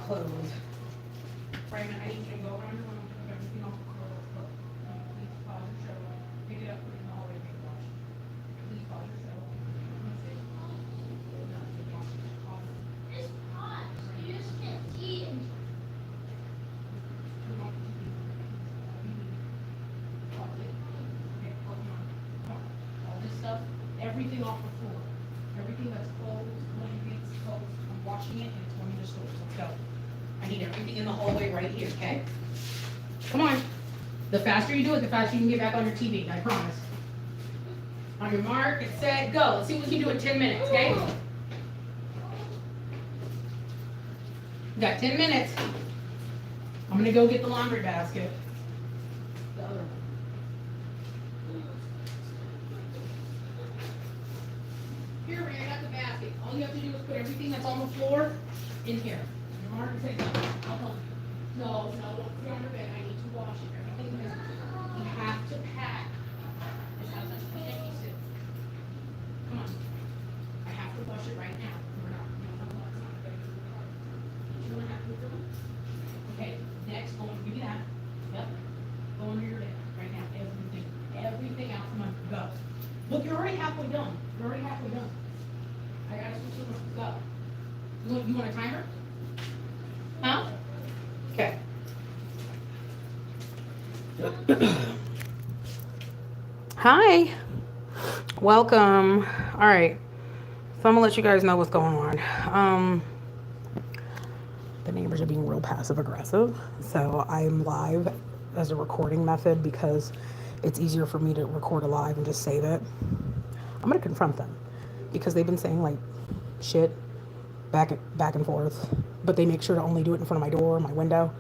clothes. Right now, I need you to go around your room, put everything off the clothes, but please pause your show, pick it up, put it in the hallway, make it wash. Please pause your show. It's hot. You just can't eat it. All this stuff, everything off the floor, everything that's closed, blankets, coats, I'm washing it and it's going to the stores. Let's go. I need everything in the hallway right here, okay? Come on. The faster you do it, the faster you can get back on your TV, I promise. On your mark, get set, go. Let's see what we can do in 10 minutes, okay? You got 10 minutes. I'm gonna go get the laundry basket. The other one. Here, Ray, I got the basket. All you have to do is put everything that's on the floor in here. Your mark and say, no, I'll help you. No, don't put it on your bed. I need to wash it. Everything is, you have to pack. This house has to be empty soon. Come on. I have to wash it right now. We're not, no, it's not gonna do the car. You wanna have to do it? Okay, next, go and give me that. Yep. Go under your bed right now. Everything out from under. Go. Look, you're already halfway done. You're already halfway done. I gotta switch the room. Go. You want a timer? Huh? Okay. Hi. Welcome. All right. So I'm gonna let you guys know what's going on. The neighbors are being real passive aggressive. So I'm live as a recording method because it's easier for me to record a live and just save it. I'm gonna confront them because they've been saying like shit back and forth, but they make sure to only do it in front of my door, my window,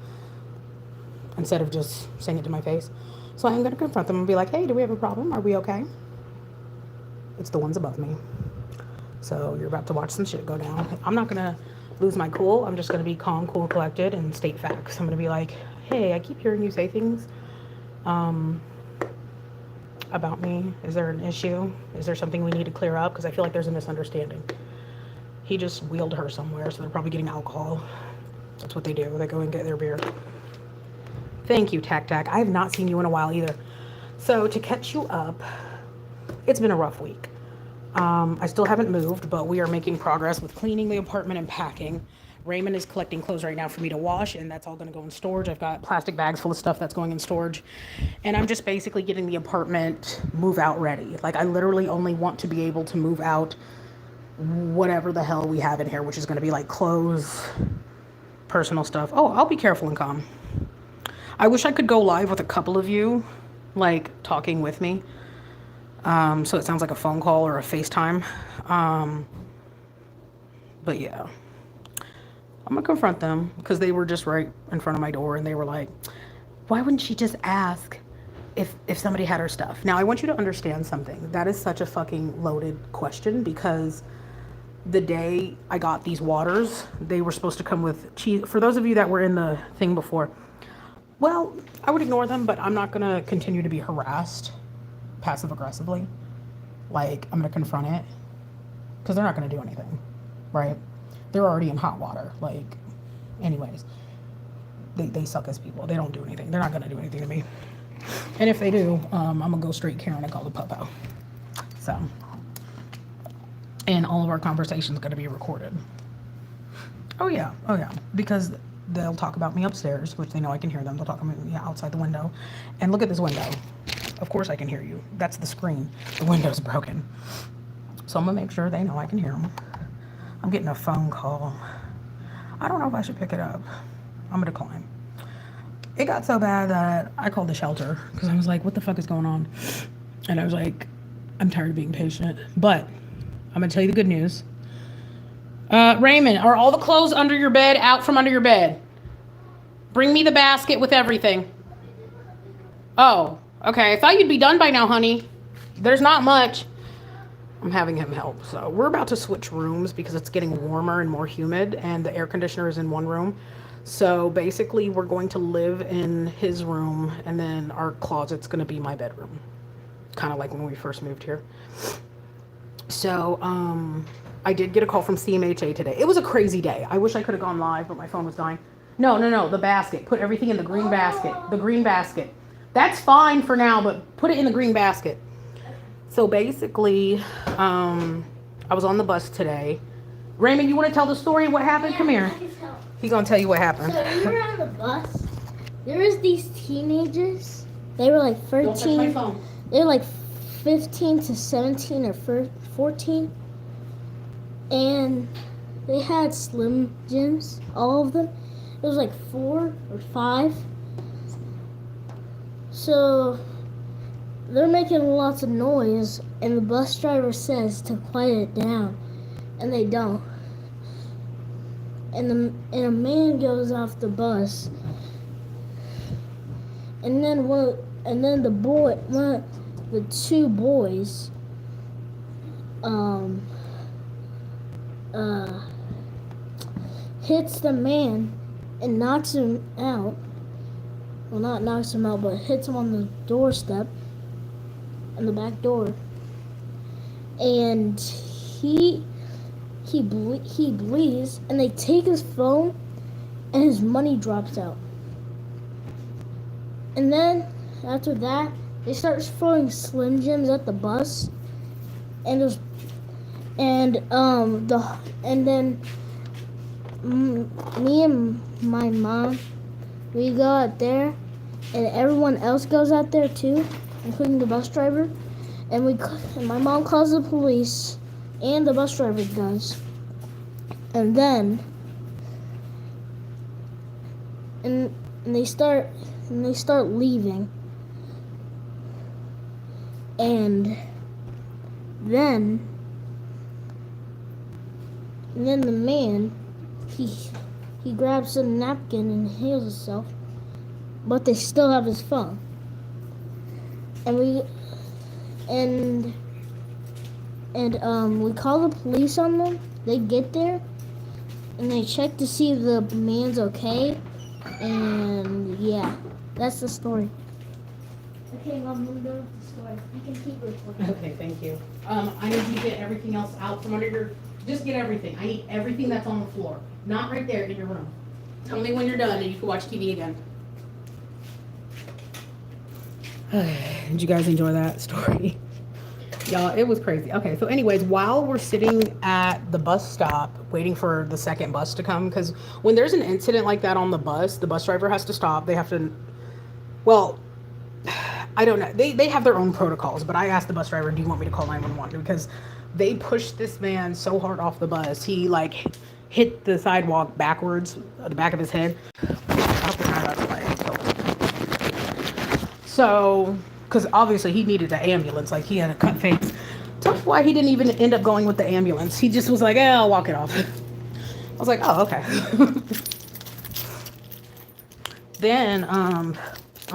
instead of just saying it to my face. So I'm gonna confront them and be like, hey, do we have a problem? Are we okay? It's the ones above me. So you're about to watch some shit go down. I'm not gonna lose my cool. I'm just gonna be calm, cool, collected, and state facts. I'm gonna be like, hey, I keep hearing you say things about me. Is there an issue? Is there something we need to clear up? Because I feel like there's a misunderstanding. He just wheeled her somewhere, so they're probably getting alcohol. That's what they do. They go and get their beer. Thank you, Tac Tac. I have not seen you in a while either. So to catch you up, it's been a rough week. I still haven't moved, but we are making progress with cleaning the apartment and packing. Raymond is collecting clothes right now for me to wash, and that's all going to go in storage. I've got plastic bags full of stuff that's going in storage. And I'm just basically getting the apartment move out ready. Like, I literally only want to be able to move out whatever the hell we have in here, which is going to be like clothes, personal stuff. Oh, I'll be careful and calm. I wish I could go live with a couple of you, like, talking with me. So it sounds like a phone call or a FaceTime. But yeah, I'm gonna confront them because they were just right in front of my door and they were like, why wouldn't she just ask if somebody had her stuff? Now, I want you to understand something. That is such a fucking loaded question because the day I got these waters, they were supposed to come with cheese. For those of you that were in the thing before, well, I would ignore them, but I'm not gonna continue to be harassed passive aggressively. Like, I'm gonna confront it because they're not gonna do anything, right? They're already in hot water. Like, anyways, they suck as people. They don't do anything. They're not gonna do anything to me. And if they do, I'm gonna go straight Karen and call the popo. So, and all of our conversations gonna be recorded. Oh yeah, because they'll talk about me upstairs, which they know I can hear them. They'll talk about me outside the window. And look at this window. Of course I can hear you. That's the screen. The window's broken. So I'm gonna make sure they know I can hear them. I'm getting a phone call. I don't know if I should pick it up. I'm gonna decline. It got so bad that I called the shelter because I was like, what the fuck is going on? And I was like, I'm tired of being patient. But I'm gonna tell you the good news. Raymond, are all the clothes under your bed out from under your bed? Bring me the basket with everything. Oh, okay. I thought you'd be done by now, honey. There's not much. I'm having him help. So we're about to switch rooms because it's getting warmer and more humid and the air conditioner is in one room. So basically we're going to live in his room and then our closet's going to be my bedroom. Kind of like when we first moved here. So, I did get a call from CMHA today. It was a crazy day. I wish I could have gone live, but my phone was dying. No, the basket. Put everything in the green basket. The green basket. That's fine for now, but put it in the green basket. So basically, I was on the bus today. Raymond, you want to tell the story? What happened? Come here. He's going to tell you what happened. So we were on the bus. There was these teenagers. They were like 13. Don't touch my phone. They were like 15 to 17 or 14. And they had Slim Jims, all of them. It was like 4 or 5. So they're making lots of noise, and the bus driver says to quiet it down, and they don't. And a man goes off the bus, and then the two boys, hits the man and knocks him out. Well, not knocks him out, but hits him on the doorstep, on the back door. And he bleeds, and they take his phone, and his money drops out. And then after that, they start throwing Slim Jims at the bus, and then me and my mom, we go out there, and everyone else goes out there too, including the bus driver. And my mom calls the police, and the bus driver does. And then, and they start leaving. And then the man, he grabs a napkin and heals himself, but they still have his phone. And we call the police on them. They get there and they check to see if the man's okay. And yeah, that's the story. Okay, Mom, I'm done with the story. You can keep recording. Okay, thank you. I need you to get everything else out from under your, just get everything. I need everything that's on the floor. Not right there in your room. Tell me when you're done and you can watch TV again. Did you guys enjoy that story? Y'all, it was crazy. Okay, so anyways, while we're sitting at the bus stop waiting for the second bus to come, because when there's an incident like that on the bus driver has to stop. They have to, well, I don't know. They have their own protocols, but I asked the bus driver, do you want me to call 911? Because they pushed this man so hard off the bus. He like hit the sidewalk backwards, the back of his head. So, because obviously he needed an ambulance, like he had a cut face. That's why he didn't even end up going with the ambulance. He just was like, I'll walk it off. I was like, oh, okay. Then, I'm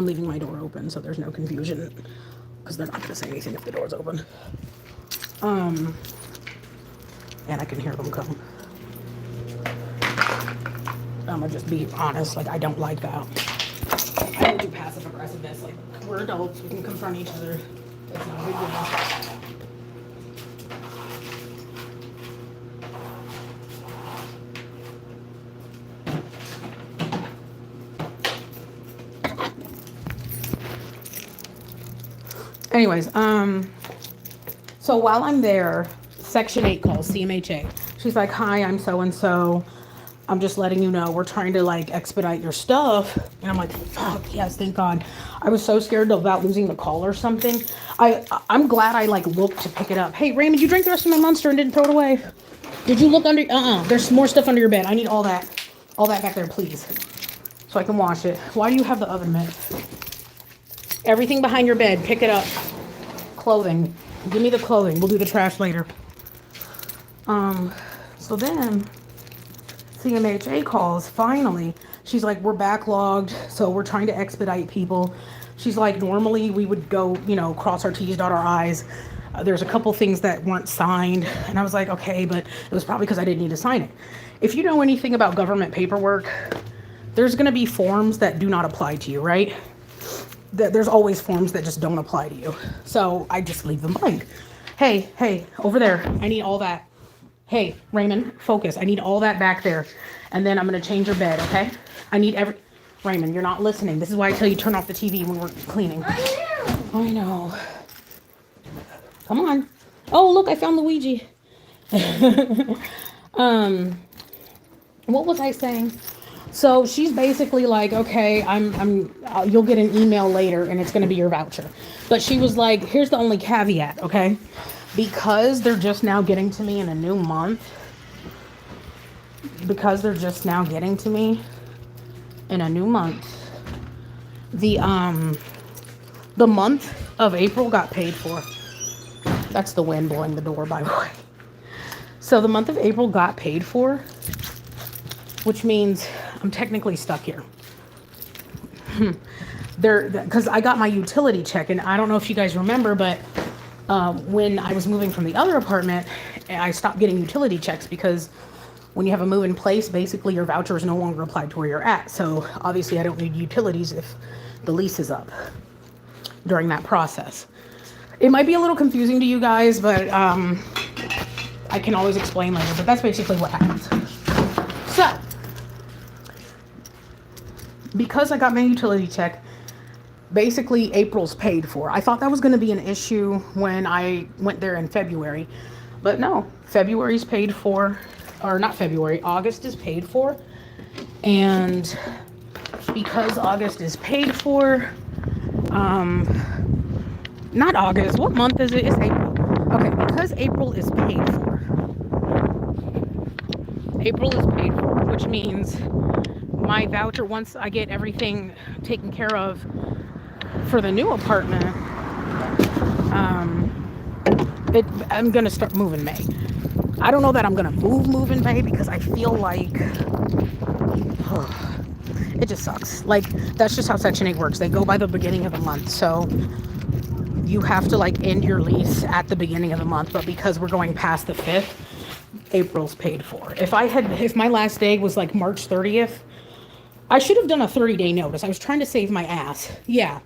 leaving my door open so there's no confusion, because they're not going to say anything if the door's open. And I can hear them come. I'm going to just be honest, like, I don't like that. I don't do passive aggressiveness. Like, we're adults, we can confront each other. It's not a big deal. Anyways, so while I'm there, Section 8 calls CMHA. She's like, hi, I'm so-and-so. I'm just letting you know we're trying to like expedite your stuff. And I'm like, fuck, yes, thank God. I was so scared about losing the call or something. I'm glad I like looked to pick it up. Hey, Raymond, you drank the rest of my Monster and didn't throw it away. Did you look under? There's more stuff under your bed. I need all that back there, please, so I can wash it. Why do you have the oven mitt? Everything behind your bed, pick it up. Clothing, give me the clothing. We'll do the trash later. So then CMHA calls, finally. She's like, we're backlogged, so we're trying to expedite people. She's like, normally we would go, cross our T's, dot our I's. There's a couple things that weren't signed. And I was like, okay, but it was probably because I didn't need to sign it. If you know anything about government paperwork, there's going to be forms that do not apply to you, right? There's always forms that just don't apply to you. So I just leave them blank. Hey, over there, I need all that. Hey, Raymond, focus. I need all that back there. And then I'm going to change your bed, okay? I need Raymond, you're not listening. This is why I tell you turn off the TV when we're cleaning. I know. Come on. Oh, look, I found Luigi. What was I saying? So she's basically like, okay, you'll get an email later and it's going to be your voucher. But she was like, here's the only caveat, okay? Because they're just now getting to me in a new month. Because they're just now getting to me in a new month. The month of April got paid for. That's the wind blowing the door, by the way. So the month of April got paid for, which means I'm technically stuck here. Because I got my utility check, and I don't know if you guys remember, but when I was moving from the other apartment, I stopped getting utility checks because when you have a move in place, basically your voucher is no longer applied to where you're at. So obviously I don't need utilities if the lease is up during that process. It might be a little confusing to you guys, but I can always explain later, but that's basically what happens. So, because I got my utility check, basically April's paid for. I thought that was going to be an issue when I went there in February, but no, February's paid for, or not February, August is paid for. And because August is paid for, not August, what month is it? It's April. Okay, because April is paid for. April is paid for, which means my voucher, once I get everything taken care of for the new apartment, I'm going to start moving May. I don't know that I'm going to move in May because I feel like it just sucks. Like, that's just how Section 8 works. They go by the beginning of the month. So you have to like end your lease at the beginning of the month. But because we're going past the 5th, April's paid for. If my last day was like March 30th, I should have done a 30-day notice. I was trying to save my ass. Yeah.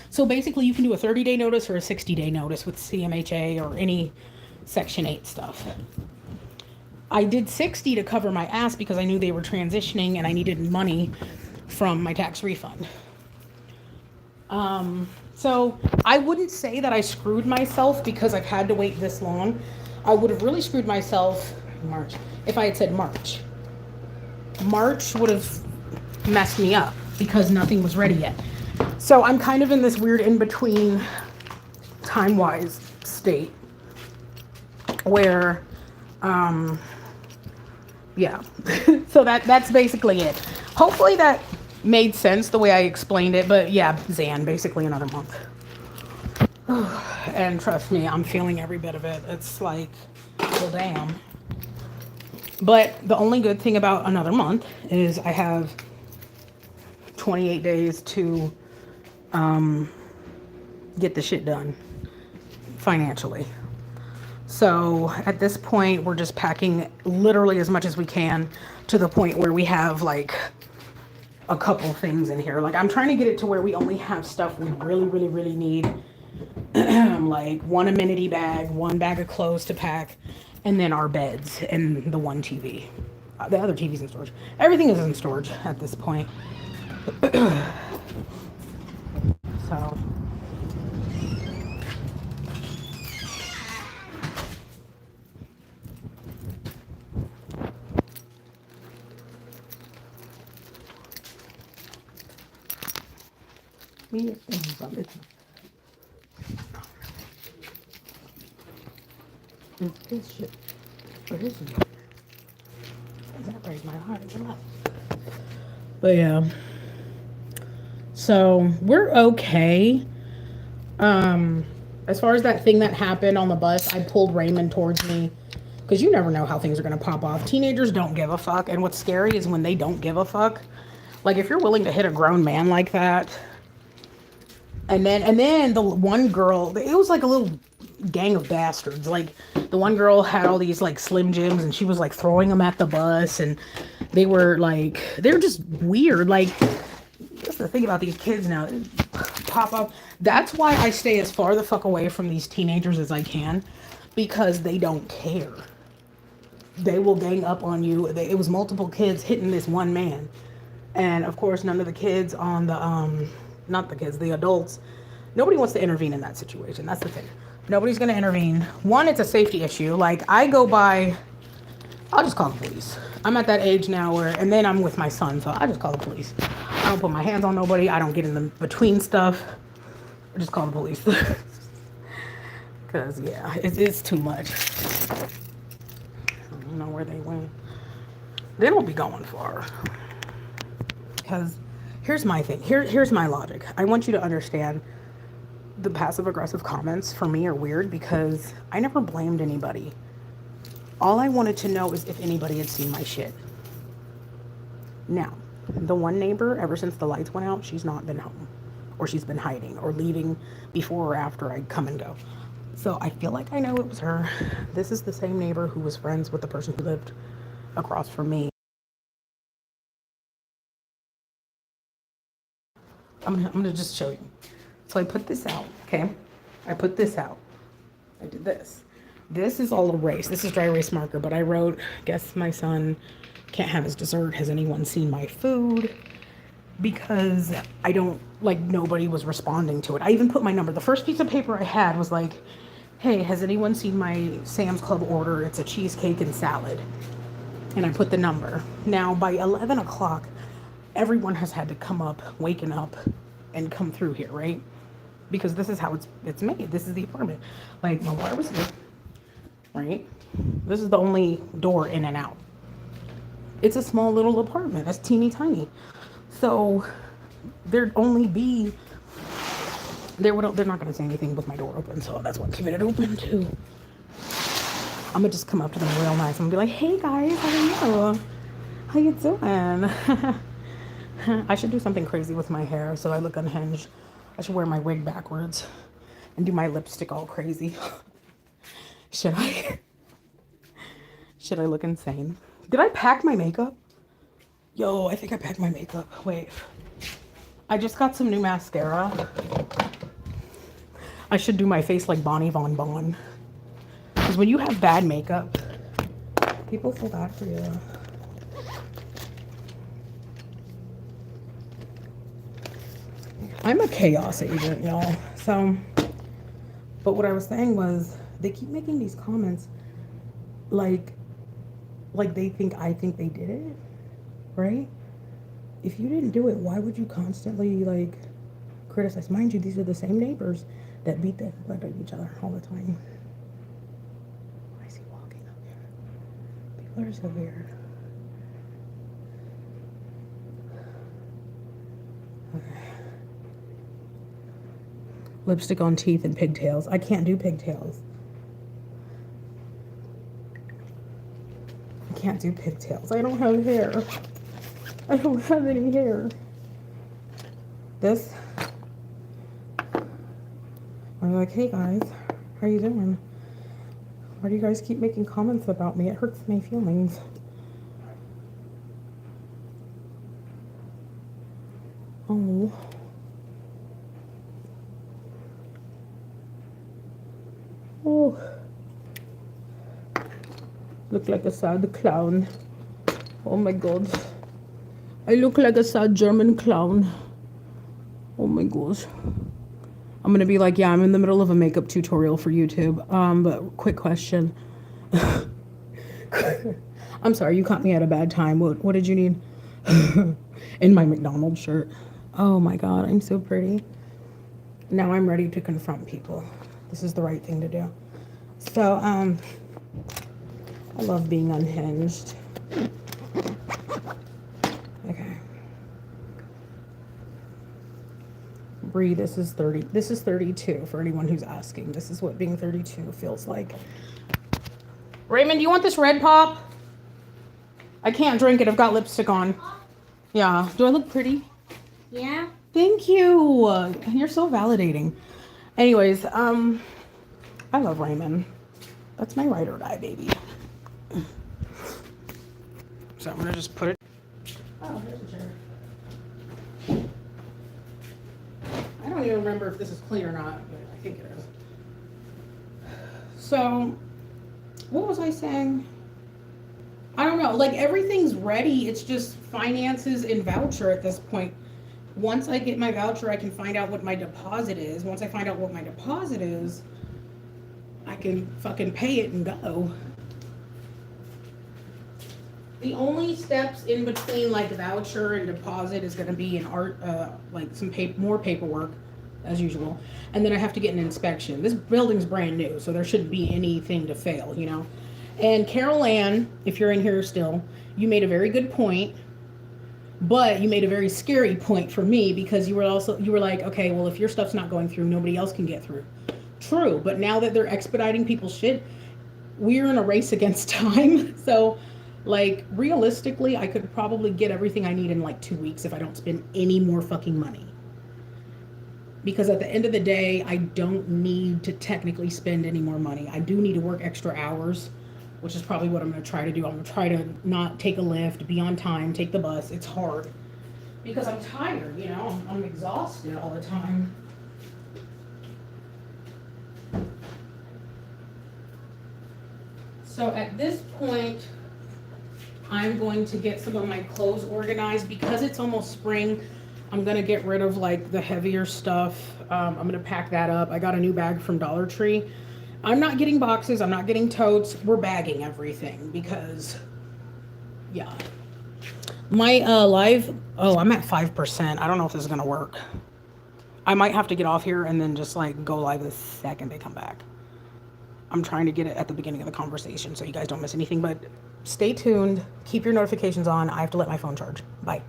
So basically you can do a 30-day notice or a 60-day notice with CMHA or any Section 8 stuff. I did 60 to cover my ass because I knew they were transitioning and I needed money from my tax refund. So I wouldn't say that I screwed myself because I've had to wait this long. I would have really screwed myself March if I had said March. March would have messed me up because nothing was ready yet. So I'm kind of in this weird in-between time-wise state where, yeah. So that's basically it. Hopefully that made sense the way I explained it, but yeah, Zan, basically another month. And trust me, I'm feeling every bit of it. It's like, well, damn. But the only good thing about another month is I have 28 days to get the shit done financially. So at this point, we're just packing literally as much as we can to the point where we have like a couple things in here. Like I'm trying to get it to where we only have stuff we really, really, really need. Like one amenity bag, one bag of clothes to pack, and then our beds and the one TV. The other TV's in storage. Everything is in storage at this point. So. This shit. Where is it? That breaks my heart. But yeah. So we're okay. As far as that thing that happened on the bus, I pulled Raymond towards me because you never know how things are gonna pop off. Teenagers don't give a fuck, and what's scary is when they don't give a fuck. Like if you're willing to hit a grown man like that. And then the one girl, it was like a little gang of bastards. Like the one girl had all these like Slim Jims and she was like throwing them at the bus, and they were just weird. Like that's the thing about these kids now, pop up. That's why I stay as far the fuck away from these teenagers as I can, because they don't care. they will gang up on you. It was multiple kids hitting this one man. And of course, none of the kids on the, not the kids, the adults, nobody wants to intervene in that situation. That's the thing. Nobody's going to intervene. One, it's a safety issue. Like, I go by, I'll just call the police. I'm at that age now where, and then I'm with my son, so I just call the police. I don't put my hands on nobody. I don't get in the between stuff. I just call the police. Because, yeah, it's too much. I don't know where they went. They don't be going far. Because here's my thing. Here's my logic. I want you to understand the passive aggressive comments for me are weird because I never blamed anybody. All I wanted to know is if anybody had seen my shit. Now, the one neighbor, ever since the lights went out, she's not been home. Or she's been hiding or leaving before or after I come and go. So I feel like I know it was her. This is the same neighbor who was friends with the person who lived across from me. I'm gonna just show you. So I put this out, okay? I put this out. I did this. This is all erased. This is dry erase marker, but I wrote, guess my son can't have his dessert. Has anyone seen my food? Because I don't, like, nobody was responding to it. I even put my number. The first piece of paper I had was like, hey, has anyone seen my Sam's Club order? It's a cheesecake and salad. And I put the number. Now, by 11 o'clock, everyone has had to come up, waking up, and come through here, right? Because this is how it's made. This is the apartment. Like, my water was here, right? This is the only door in and out. It's a small little apartment. It's teeny tiny. So they're not going to say anything with my door open. So that's why I'm keeping it open too. I'm going to just come up to them real nice. I'm going to be like, hey guys, how are you? How you doing? I should do something crazy with my hair so I look unhinged. I should wear my wig backwards and do my lipstick all crazy. Should I? Should I look insane? Did I pack my makeup? Yo, I think I packed my makeup. Wait. I just got some new mascara. I should do my face like Bonnie Von Bon. Because when you have bad makeup, people feel bad for you. I'm a chaos agent, y'all. So, but what I was saying was, they keep making these comments like they think I think they did it, right? If you didn't do it, why would you constantly, like, criticize? Mind you, these are the same neighbors that beat the hell out of each other all the time. Why is he walking up here? People are so weird. Okay. Lipstick on teeth and pigtails. I can't do pigtails. I can't do pigtails. I don't have hair. I don't have any hair. This. I'm like, hey guys, how you doing? Why do you guys keep making comments about me? It hurts my feelings. Oh. Oh. Look like a sad clown. Oh my god. I look like a sad German clown. Oh my gosh. I'm gonna be like, yeah, I'm in the middle of a makeup tutorial for YouTube. But quick question. I'm sorry, you caught me at a bad time. What did you need? In my McDonald's shirt. Oh my god, I'm so pretty. Now I'm ready to confront people. This is the right thing to do. So, I love being unhinged. Okay. Bree, this is 30. This is 32 for anyone who's asking. This is what being 32 feels like. Raymond, do you want this red pop? I can't drink it. I've got lipstick on. Yeah. Do I look pretty? Yeah. Thank you. You're so validating. Anyways, I love Raymond. That's my ride or die baby. So I'm gonna just put it. Oh, here's a chair. I don't even remember if this is clear or not, but I think it is. So, what was I saying? I don't know. Like everything's ready. It's just finances and voucher at this point. Once I get my voucher, I can find out what my deposit is. Once I find out what my deposit is, I can fucking pay it and go. The only steps in between like voucher and deposit is going to be like some more paperwork as usual. And then I have to get an inspection. This building's brand new, so there shouldn't be anything to fail, you know? And Carol Ann, if you're in here still, you made a very good point, but you made a very scary point for me because you were like, okay, well, if your stuff's not going through, nobody else can get through. True, but now that they're expediting people's shit, we're in a race against time. So, like, realistically, I could probably get everything I need in like 2 weeks if I don't spend any more fucking money. Because at the end of the day, I don't need to technically spend any more money. I do need to work extra hours, which is probably what I'm going to try to do. I'm going to try to not take a lift, be on time, take the bus. It's hard because I'm tired, you know, I'm exhausted all the time. So at this point, I'm going to get some of my clothes organized because it's almost spring. I'm going to get rid of like the heavier stuff. I'm going to pack that up. I got a new bag from Dollar Tree. I'm not getting boxes. I'm not getting totes. We're bagging everything because, yeah. My I'm at 5%. I don't know if this is going to work. I might have to get off here and then just like go live the second they come back. I'm trying to get it at the beginning of the conversation so you guys don't miss anything, but stay tuned. Keep your notifications on. I have to let my phone charge. Bye.